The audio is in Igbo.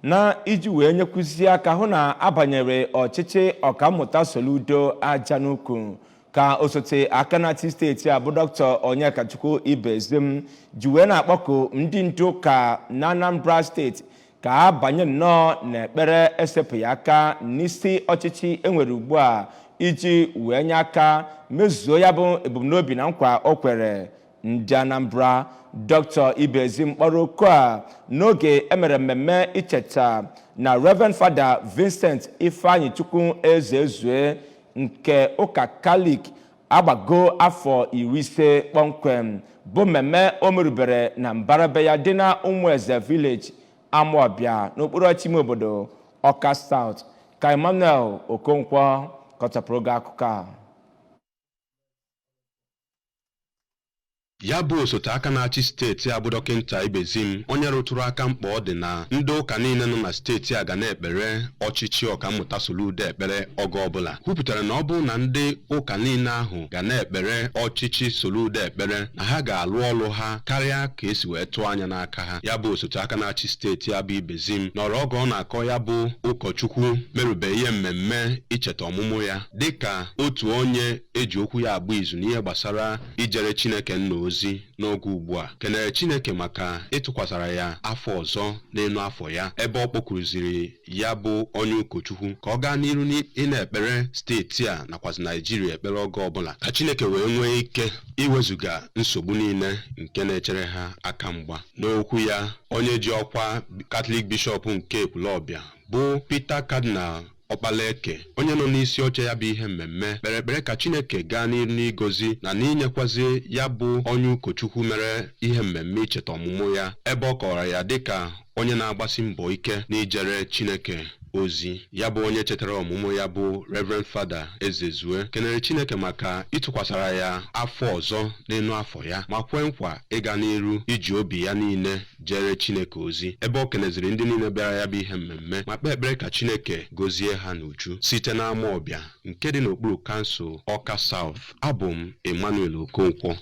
na iji wee nyekwuzi aka hụ na abanyere ọchịchị ọkammụta Soludo aja n'ukwu ka osote aka na-achị steeti a bụ Dr. Onyekachukwu Ibezim ji wee na-akpọku ndị ndu ka na Anambra steeti ka ha banye nnọọ n'ekpere esepụghị aka n'isi ọchịchị enwere ugbu a iji wee nye aka mezuo ya bụ ebumnobi na nkwa o kwere ndị Anambra. Dr. Ibezim kpọrọ oku a n'oge emere mmemme icheta na Reverend Father Vincent Ifeanyi Chukwu Ezezue nke ụka Kalik agbago afọ 50 kpọmkwem bụ mmemme o merubere na mbarabe ya dị na Ụmụeze Village Amobia n'okpuru ọchịchị obodo Ọka South. Ka Emmanuel Okonkwo kọchapụrụ gị akụkọ a. Ya bụ osote aka na-achị steeti a bụ Dọkịnta Ibezim onye rụtụrụ aka mkpa ọ dị na ndị ụka niile nọ na steeti a ga na-ekpere ọchịchị ọkammụta Soludo ekpere oge ọbụla kwupụtara na ọ bụ na ndị ụka niile ahụ ga na-ekpere ọchịchị Soludo ekpere na ha ga-alụ ọlụ ha karịa ka esi wee tụọ anya n'aka ha. Ya bụ osote aka na-achị steeti a bụ Ibezim nọrọ oge ọ na-akọ ya bụ ụkọchukwu merube ihe mmemme icheta ọmụmụ ya dịka otu onye eji okwu ya agba izu n'ihe gbasara ijere Chineke nna ozi n'oge ugbu a kenere Chineke maka ịtụkwasara ya afọ ọzọ n'elu afọ ya ebe ọ kpọkuruziri ya bụ onye ụkọchukwu ka ọ gaa n'iru ị na-ekpere steeti a nakwazi Naijiria ekpere oge ọbụla ka Chineke wee nwee ike iwezuga nsogbu niile nke na-echere ha aka mgba. N'okwu ya onye ji ọkwa Catholic Bishop nke Ekwulọbịa bụ Peter Cardinal Ọkpalaeke onye nọ n'isi oche ya bụ ihe mmemme kpere ekpere ka Chineke gaa n'iru n'igozi na n'inyekwazi ya bụ onye ụkọchukwu mere ihe mmemme icheta ọmụmụ ya ebe ọ kọrọ ya dịka onye na-agbasi mbọ ike n'ijere Chineke ozi. Ya bụ onye chetara ọmụmụ ya bụ Reverend Father Ezezue kenere Chineke maka ịtụkwasara ya afọ ọzọ n'elu afọ ya ma kwe nkwa ịga n'iru iji obi ya niile jere Chineke ozi ebe ọ keneziri ndị niile bịara ya bụ ihe mmemme ma kpee ekpere ka Chineke gozie ha n'uju site n'Amobia nke dị n'okpuru kansụl Ọka South. Abụ m Emmanuel Okonkwo.